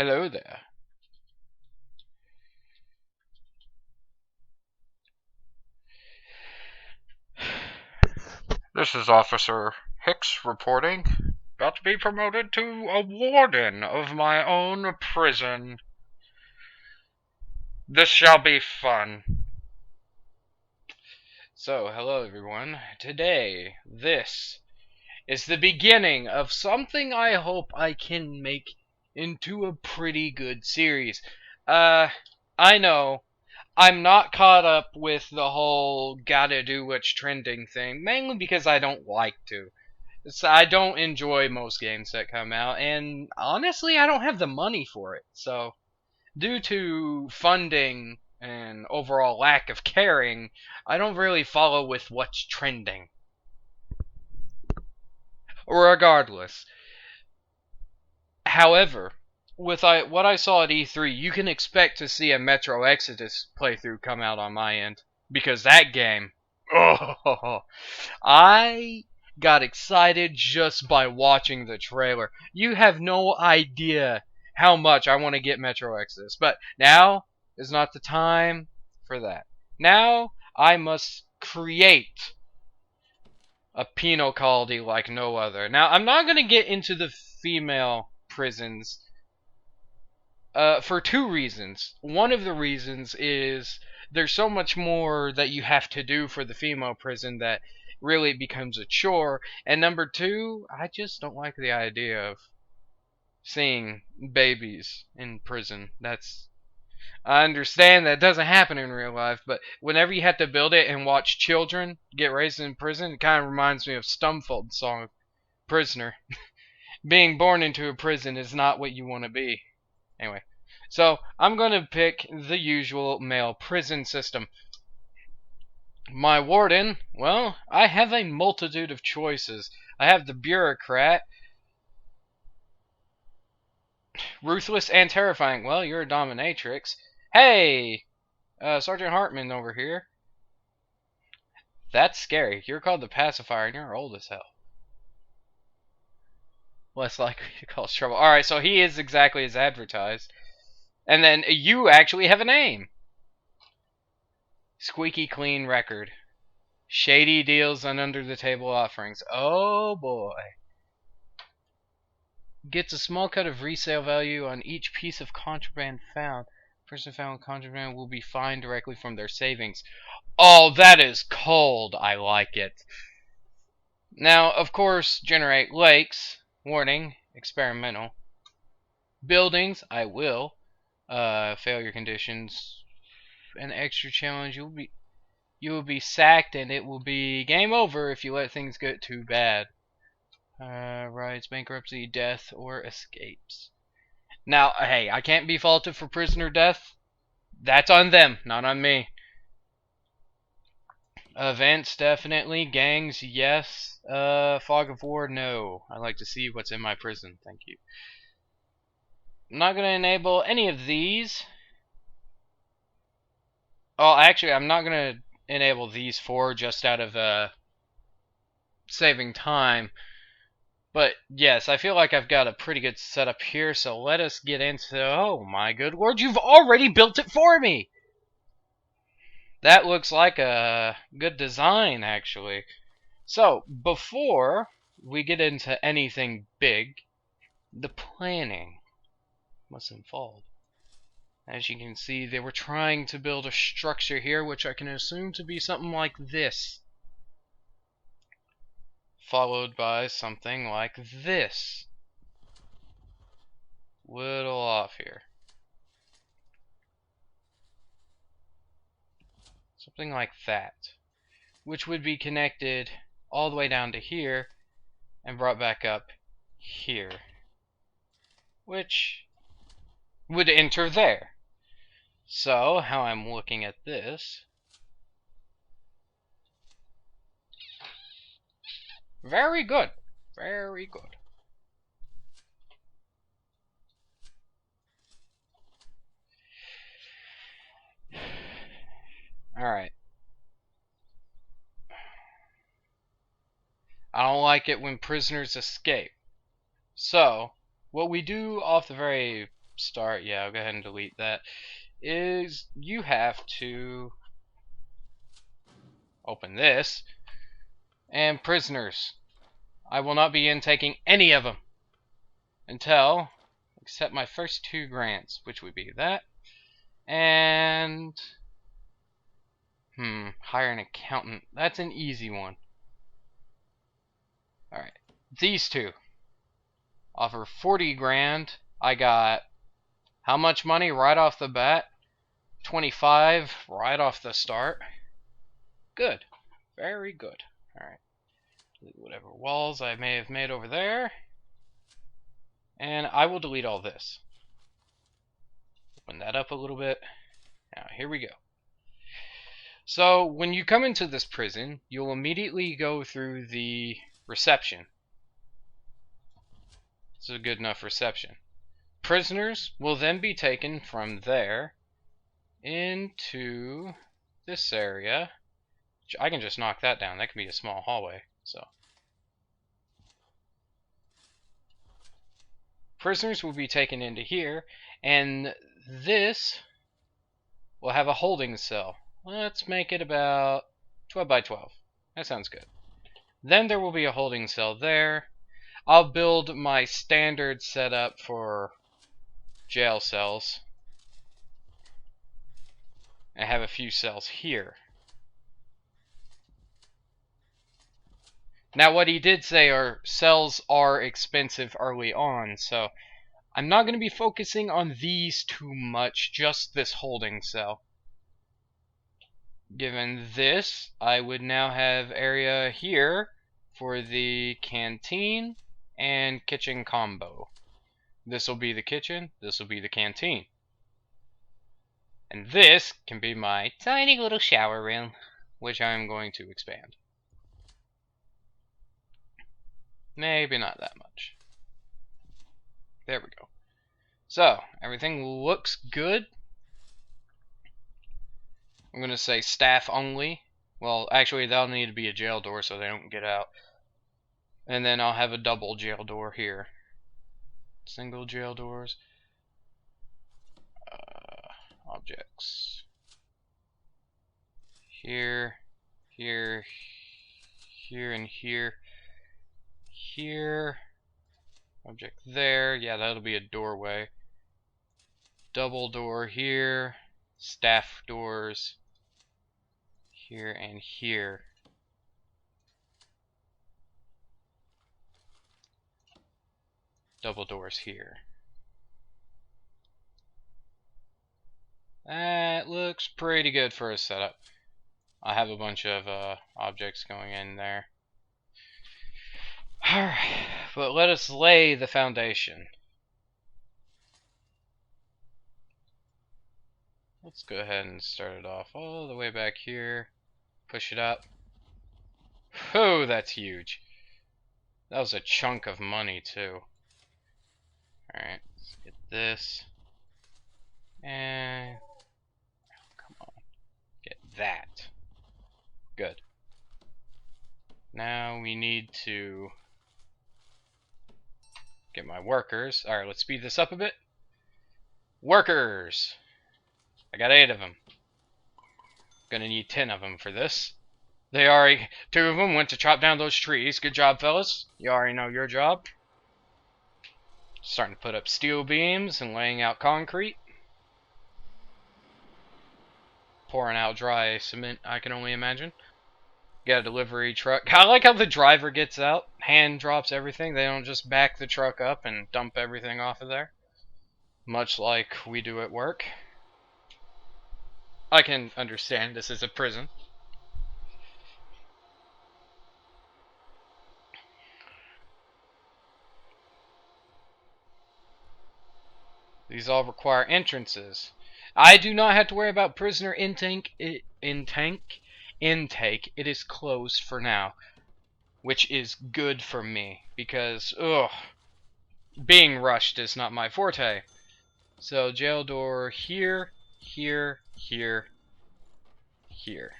Hello there. This is Officer Hicks reporting. About to be promoted to a warden of my own prison. This shall be fun. So, hello everyone. Today, this is the beginning of something I hope I can make into a pretty good series. I know I'm not caught up with the whole gotta do what's trending thing, mainly because I don't like to. So I don't enjoy most games that come out, and honestly, I don't have the money for it. So, due to funding and overall lack of caring, I don't really follow with what's trending. Regardless, however, with what I saw at E3, you can expect to see a Metro Exodus playthrough come out on my end, because that game, oh, I got excited just by watching the trailer. You have no idea how much I want to get Metro Exodus, but now is not the time for that. Now I must create a penal colony like no other. Now I'm not going to get into the female prisons for two reasons. One of the reasons is there's so much more that you have to do for the female prison that really becomes a chore. And number two, I just don't like the idea of seeing babies in prison. I understand that doesn't happen in real life, but whenever you have to build it and watch children get raised in prison, it kind of reminds me of Stumfold's song, Prisoner. Being born into a prison is not what you want to be. Anyway, so I'm going to pick the usual male prison system. My warden, well, I have a multitude of choices. I have the bureaucrat, ruthless and terrifying. Well, you're a dominatrix. Hey, Sergeant Hartman over here. That's scary. You're called the pacifier and you're old as hell. Less likely to cause trouble. Alright, so he is exactly as advertised. And then you actually have a name. Squeaky clean record. Shady deals and under the table offerings. Oh boy. Gets a small cut of resale value on each piece of contraband found. Person found with contraband will be fined directly from their savings. Oh, that is cold. I like it. Now, of course, generate lakes. Warning, experimental. Buildings, I will. Failure conditions. An extra challenge. You will be sacked, and it will be game over if you let things get too bad. Riots, bankruptcy, death, or escapes. Now, hey, I can't be faulted for prisoner death. That's on them, not on me. Events, definitely. Gangs, yes. Fog of war, no. I like to see what's in my prison, thank you. I'm not going to enable any of these. Oh, actually, I'm not going to enable these four just out of saving time. But yes, I feel like I've got a pretty good setup here, so let us get into... Oh my good lord, you've already built it for me! That looks like a good design, actually. So, before we get into anything big, the planning must involve. As you can see, they were trying to build a structure here, which I can assume to be something like this. Followed by something like this. Little off here. Something like that. Which would be connected all the way down to here and brought back up here. Which would enter there. So, how I'm looking at this... Very good. Very good. Alright. I don't like it when prisoners escape. So, what we do off the very start. Yeah, I'll go ahead and delete that. Is you have to open this. And prisoners. I will not be intaking any of them until, except my first 2 grants, which would be that and hire an accountant. That's an easy one. Alright, these 2 offer 40 grand. I got how much money right off the bat? 25 right off the start. Good, very good. Alright, delete whatever walls I may have made over there, and I will delete all this. Open that up a little bit. Now here we go. So when you come into this prison, you'll immediately go through the reception. It's a good enough reception. Prisoners will then be taken from there into this area. I can just knock that down. That can be a small hallway. So prisoners will be taken into here, and this will have a holding cell. Let's make it about 12 by 12. That sounds good. Then there will be a holding cell there. I'll build my standard setup for jail cells. I have a few cells here. Now what he did say are cells are expensive early on, so I'm not going to be focusing on these too much, just this holding cell. Given this, I would now have area here for the canteen and kitchen combo. This will be the kitchen, this will be the canteen. And this can be my tiny little shower room, which I'm going to expand. Maybe not that much. There we go. So, everything looks good. I'm going to say staff only. Well, actually, that'll need to be a jail door so they don't get out. And then I'll have a double jail door here. Single jail doors. Objects. Here, here, here, and here. Here. Object there. Yeah, that'll be a doorway. Double door here. Staff doors. Here and here. Double doors here. That looks pretty good for a setup. I have a bunch of objects going in there. Alright, but let us lay the foundation. Let's go ahead and start it off all the way back here. Push it up. Oh, that's huge. That was a chunk of money, too. Alright, let's get this. And come on. Get that. Good. Now we need to get my workers. Alright, let's speed this up a bit. Workers! I got 8 of them. Gonna need 10 of them for this. They already, 2 of them went to chop down those trees. Good job, fellas. You already know your job. Starting to put up steel beams and laying out concrete. Pouring out dry cement, I can only imagine. Got a delivery truck. I like how the driver gets out, hand drops everything. They don't just back the truck up and dump everything off of there. Much like we do at work. I can understand this is a prison. These all require entrances. I do not have to worry about prisoner intake. It is closed for now, which is good for me because being rushed is not my forte. So jail door here, here, here, here.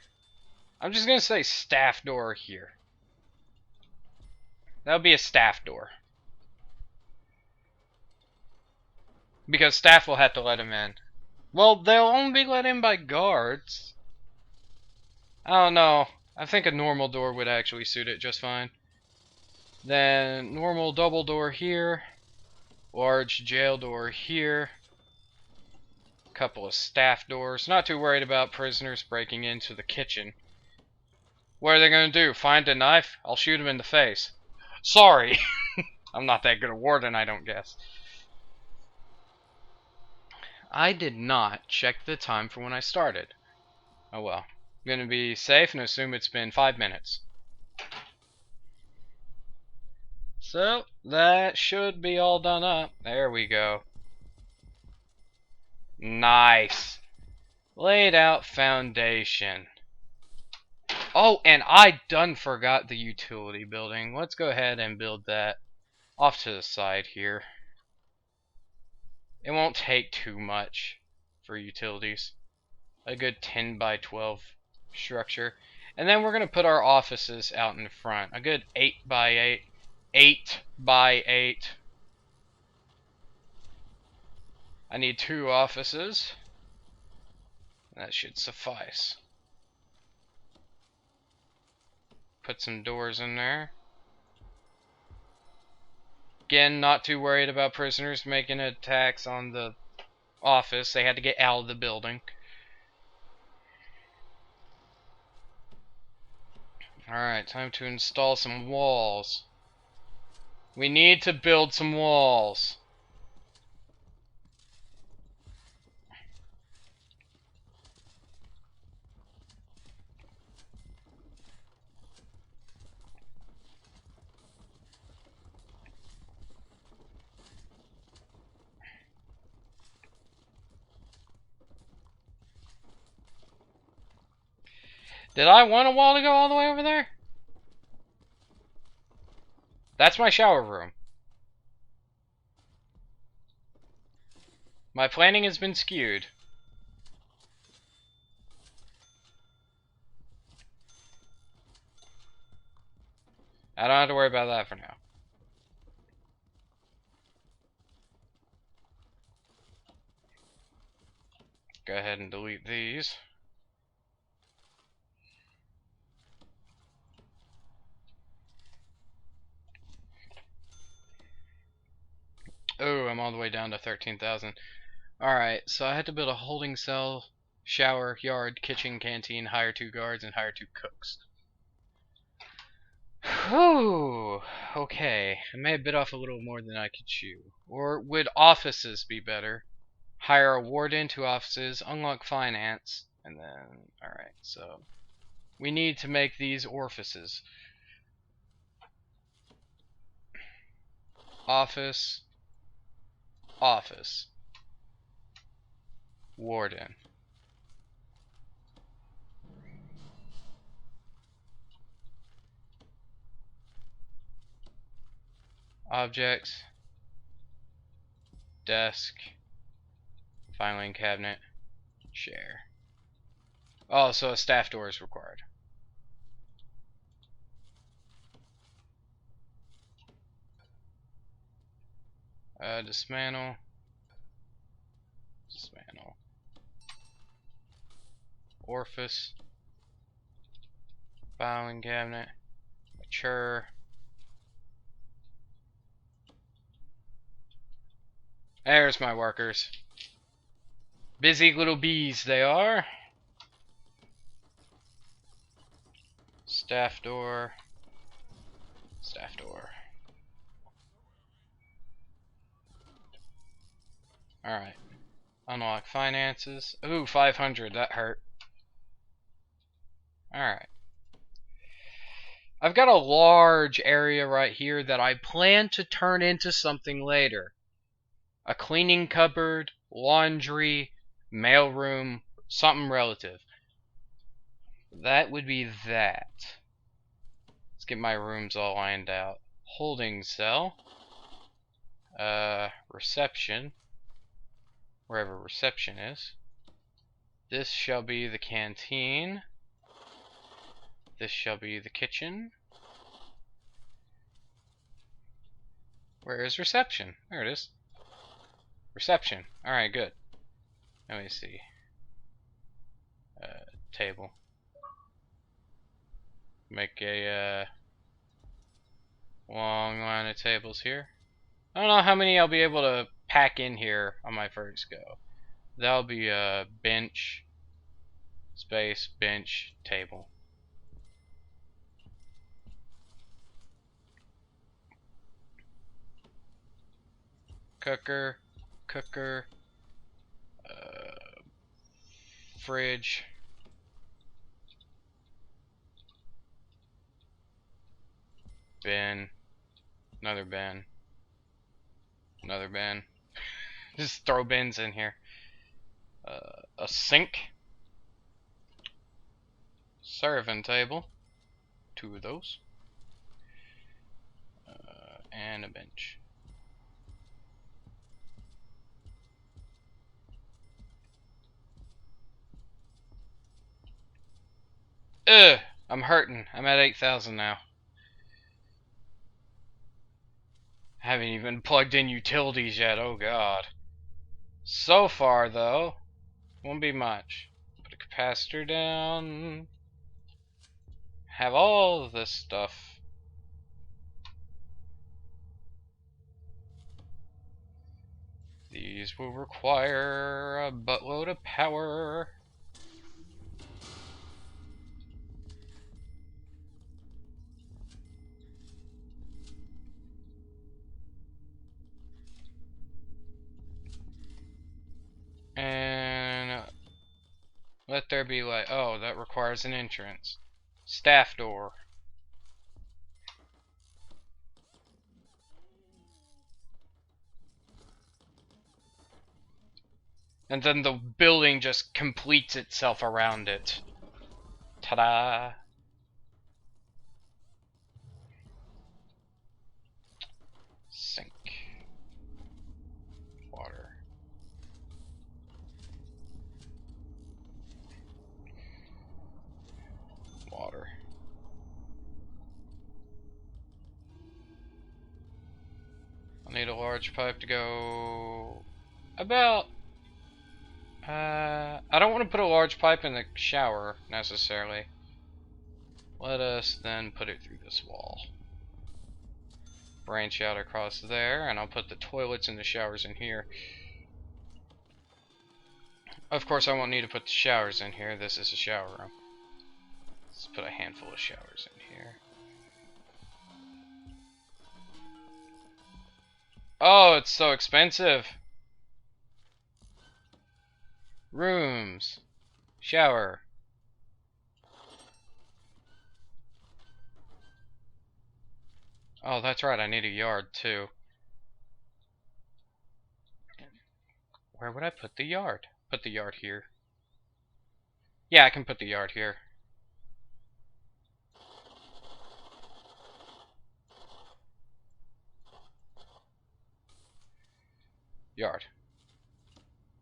I'm just gonna say staff door here. That'll be a staff door. Because staff will have to let him in. Well, they'll only be let in by guards. I don't know. I think a normal door would actually suit it just fine. Then normal double door here. Large jail door here. Couple of staff doors. Not too worried about prisoners breaking into the kitchen. What are they going to do? Find a knife? I'll shoot them in the face. Sorry. I'm not that good a warden, I don't guess. I did not check the time for when I started. Oh well. I'm going to be safe and assume it's been 5 minutes. So, that should be all done up. There we go. Nice. Laid out foundation. Oh, and I done forgot the utility building. Let's go ahead and build that off to the side here. It won't take too much for utilities. A good 10 by 12 structure. And then we're going to put our offices out in front. A good 8 by 8. 8 by 8. I need 2 offices. That should suffice. Put some doors in there. Again, not too worried about prisoners making attacks on the office. They had to get out of the building. Alright, time to install some walls. We need to build some walls. Did I want a wall to go all the way over there? That's my shower room. My planning has been skewed. I don't have to worry about that for now. Go ahead and delete these. Oh, I'm all the way down to 13,000. Alright, so I had to build a holding cell, shower, yard, kitchen, canteen, hire 2 guards, and hire 2 cooks. Whew. Okay, I may have bit off a little more than I could chew. Or would offices be better? Hire a warden, 2 offices, unlock finance, and then... Alright, so... we need to make these orifices. Office... office. Warden. Objects. Desk. Filing cabinet. Chair. Oh, so a staff door is required. Dismantle. Dismantle. Orifice. Filing cabinet. Mature. There's my workers. Busy little bees they are. Staff door. Staff door. Alright. Unlock finances. Ooh, 500. That hurt. Alright. I've got a large area right here that I plan to turn into something later. A cleaning cupboard, laundry, mailroom, something relative. That would be that. Let's get my rooms all lined out. Holding cell. Reception. Wherever reception is. This shall be the canteen. This shall be the kitchen. Where is reception? There it is. Reception. Alright, good. Let me see. Table. Make a long line of tables here. I don't know how many I'll be able to pack in here on my first go. That'll be a bench, space, bench, table. Cooker, cooker, fridge. Bin, another bin, another bin. Just throw bins in here. A sink, serving table, 2 of those, and a bench. Ugh, I'm hurting. I'm at 8,000 now. Haven't even plugged in utilities yet. Oh god. So far though, won't be much. Put a capacitor down. Have all of this stuff. These will require a buttload of power. And let there be light. Oh, that requires an entrance. Staff door. And then the building just completes itself around it. Ta-da! Sink. Water. Water. I'll need a large pipe to go about... I don't want to put a large pipe in the shower, necessarily. Let us then put it through this wall. Branch out across there, and I'll put the toilets and the showers in here. Of course, I won't need to put the showers in here. This is a shower room. Let's put a handful of showers in here. Oh, it's so expensive. Rooms. Shower. Oh, that's right, I need a yard too. Where would I put the yard? Put the yard here. Yeah, I can put the yard here. Yard.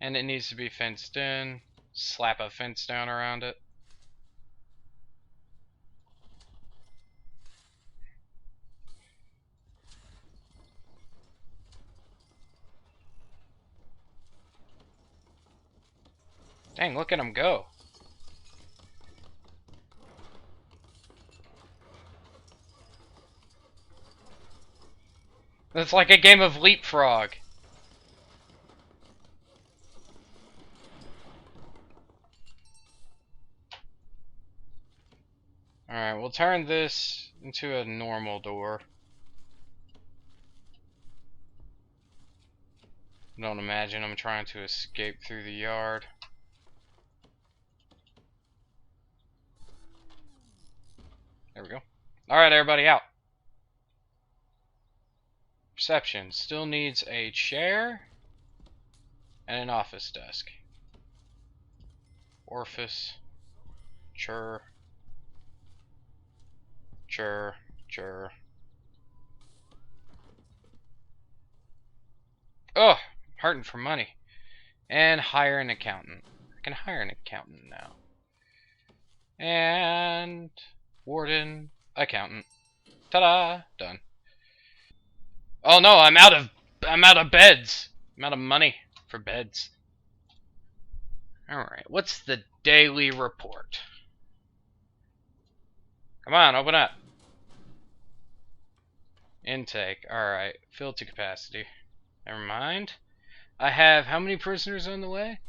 And it needs to be fenced in. Slap a fence down around it. Dang, look at him go. It's like a game of leapfrog. Alright, we'll turn this into a normal door. Don't imagine I'm trying to escape through the yard. There we go. Alright, everybody, out. Reception still needs a chair and an office desk. Orifice. Chur. Chur. Chur. Ugh, hurting for money. And hire an accountant. I can hire an accountant now. And warden, accountant. Ta-da! Done. Oh no, I'm out of beds. I'm out of money for beds. Alright, what's the daily report? Come on, open up. Intake. Alright, fill to capacity. Never mind. I have how many prisoners on the way?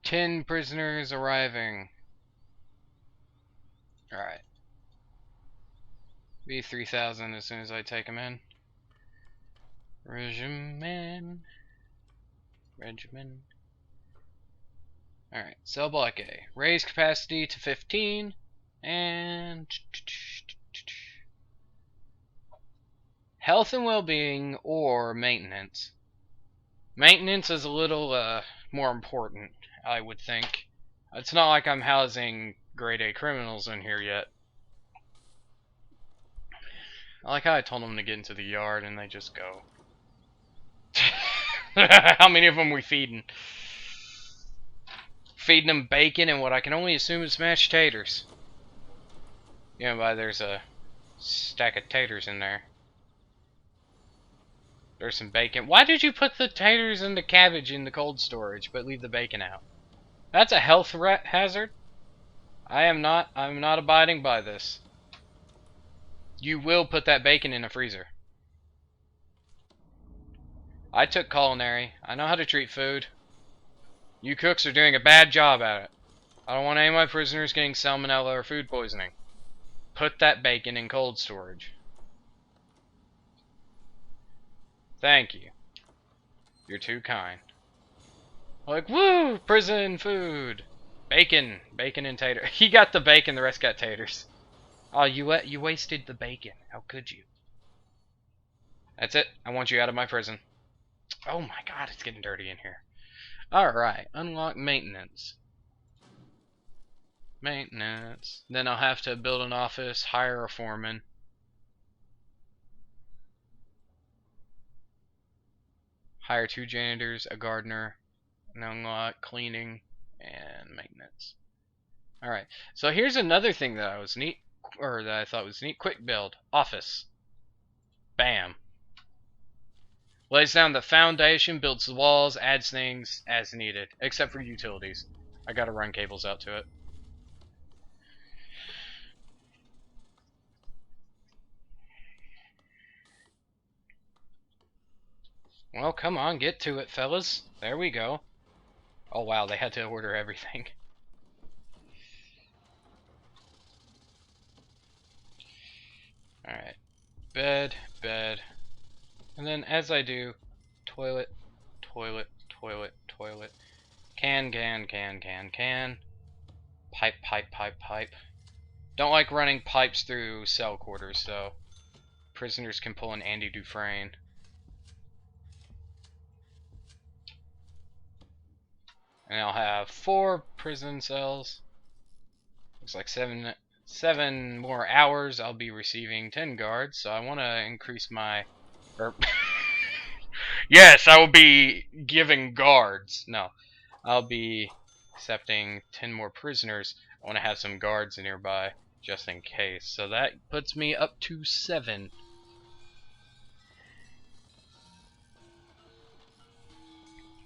10 prisoners arriving. Alright. Be 3,000 as soon as I take them in. Regimen. Alright, cell block A. Raise capacity to 15. And health and well-being or maintenance. Maintenance is a little more important, I would think. It's not like I'm housing grade A criminals in here yet. I like how I told them to get into the yard and they just go. How many of them we feeding? Feeding them bacon and what I can only assume is mashed taters. You know, there's a stack of taters in there. There's some bacon. Why did you put the taters and the cabbage in the cold storage, but leave the bacon out? That's a health hazard. I'm not abiding by this. You will put that bacon in a freezer. I took culinary. I know how to treat food. You cooks are doing a bad job at it. I don't want any of my prisoners getting salmonella or food poisoning. Put that bacon in cold storage. Thank you. You're too kind. Like, woo! Prison food! Bacon! Bacon and tater. He got the bacon, the rest got taters. Oh, you wasted the bacon. How could you? That's it. I want you out of my prison. Oh my god, it's getting dirty in here. Alright, unlock maintenance. Maintenance. Then I'll have to build an office, hire a foreman. Hire 2 janitors, a gardener, and unlock cleaning and maintenance. Alright, so here's another thing that I thought was neat. Quick build. Office. Bam. Lays down the foundation, builds the walls, adds things as needed, except for utilities. I gotta run cables out to it. Well, come on, get to it, fellas. There we go. Oh wow, they had to order everything. Alright. Bed, bed. And then as I do, toilet, toilet, toilet, toilet. Can. Pipe, pipe, pipe, pipe. Don't like running pipes through cell quarters, so prisoners can pull an Andy Dufresne. And I'll have 4 prison cells. Looks like 7 more hours. I'll be receiving 10 guards, so I want to increase my... Yes, I will be giving guards. No, I'll be accepting 10 more prisoners. I want to have some guards nearby, just in case. So that puts me up to 7.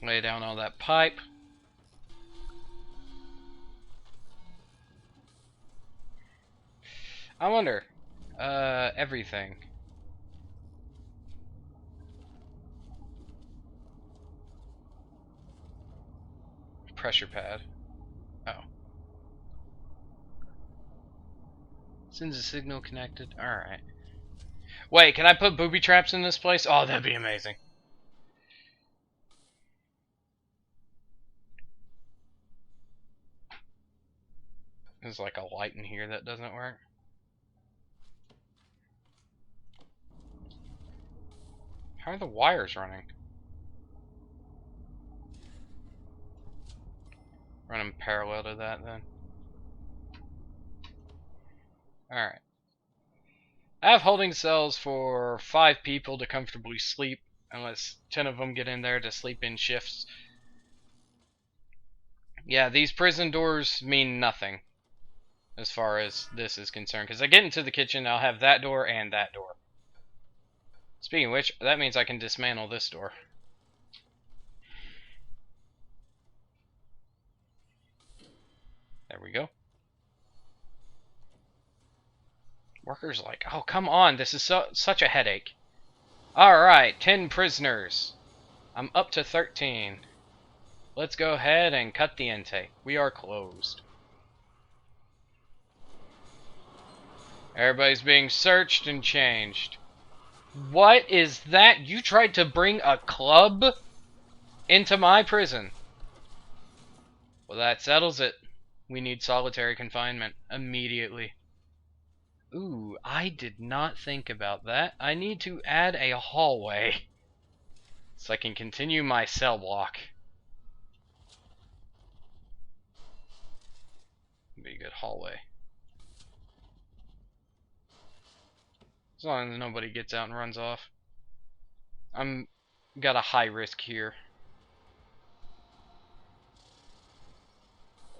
Lay down all that pipe. I wonder, everything. Pressure pad. Oh. Sends a signal connected. Alright. Wait, can I put booby traps in this place? Oh, that'd be amazing. There's like a light in here that doesn't work. How are the wires running? Run them parallel to that then. Alright. I have holding cells for 5 people to comfortably sleep, unless 10 of them get in there to sleep in shifts. Yeah, these prison doors mean nothing as far as this is concerned, because I get into the kitchen, I'll have that door and that door. Speaking of which, that means I can dismantle this door. There we go. Workers like, oh, come on, this is such a headache. Alright, 10 prisoners. I'm up to 13. Let's go ahead and cut the intake. We are closed. Everybody's being searched and changed. What is that? You tried to bring a club into my prison. Well, that settles it. We need solitary confinement immediately. Ooh, I did not think about that. I need to add a hallway so I can continue my cell block. Be a good hallway. As long as nobody gets out and runs off. I'm got a high risk here.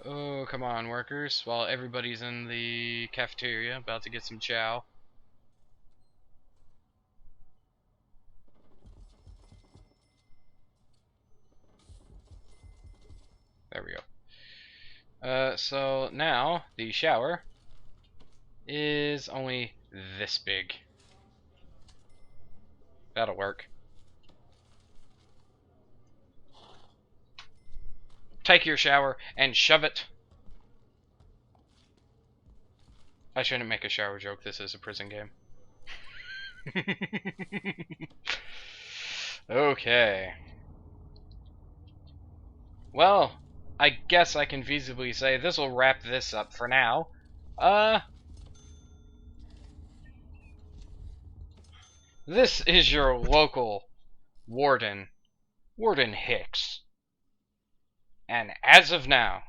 Oh, come on, workers. While everybody's in the cafeteria about to get some chow. There we go. So now the shower is only this big. That'll work. Take your shower and shove it. I shouldn't make a shower joke. This is a prison game. Okay. Well, I guess I can feasibly say this will wrap this up for now. This is your local warden, Warden Hicks. And as of now,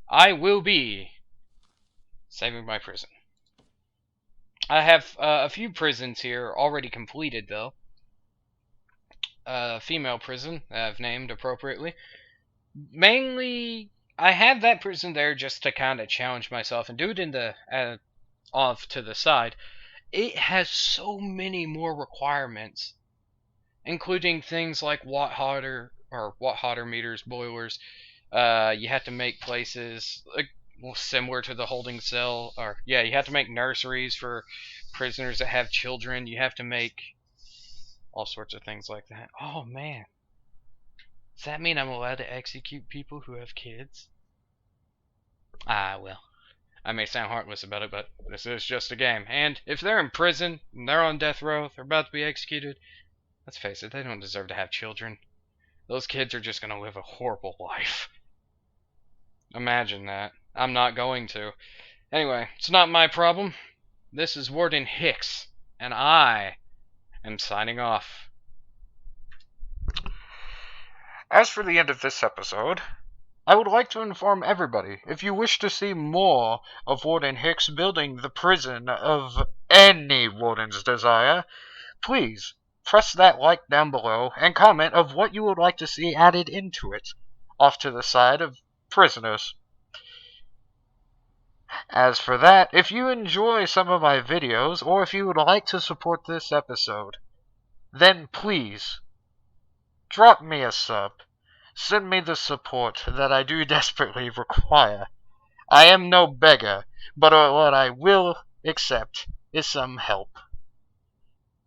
I will be saving my prison. I have a few prisons here already completed, though. Female prison that I've named appropriately. Mainly, I had that prison there just to kind of challenge myself and do it in the off to the side. It has so many more requirements, including things like watt hotter meters, boilers. You have to make places like similar to the holding cell, or yeah, you have to make nurseries for prisoners that have children. You have to make all sorts of things like that. Oh man, does that mean I'm allowed to execute people who have kids? Ah, well, I may sound heartless about it, but this is just a game. And if they're in prison and they're on death row, they're about to be executed, let's face it, they don't deserve to have children. Those kids are just going to live a horrible life. Imagine that. I'm not going to. Anyway, it's not my problem. This is Warden Hicks, and I am signing off. As for the end of this episode, I would like to inform everybody, if you wish to see more of Warden Hicks building the prison of any warden's desire, please press that like down below and comment of what you would like to see added into it, off to the side of prisoners. As for that, if you enjoy some of my videos, or if you would like to support this episode, then please drop me a sub. Send me the support that I do desperately require. I am no beggar, but what I will accept is some help.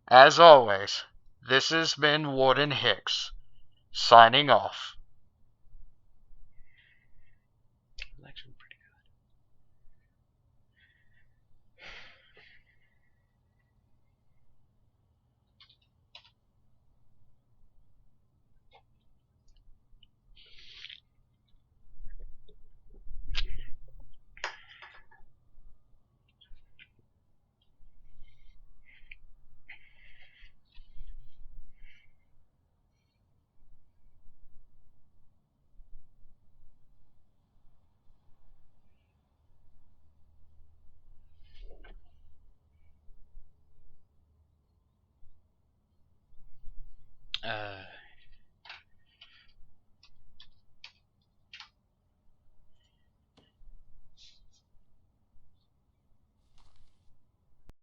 As always, this has been Warden Hicks, signing off.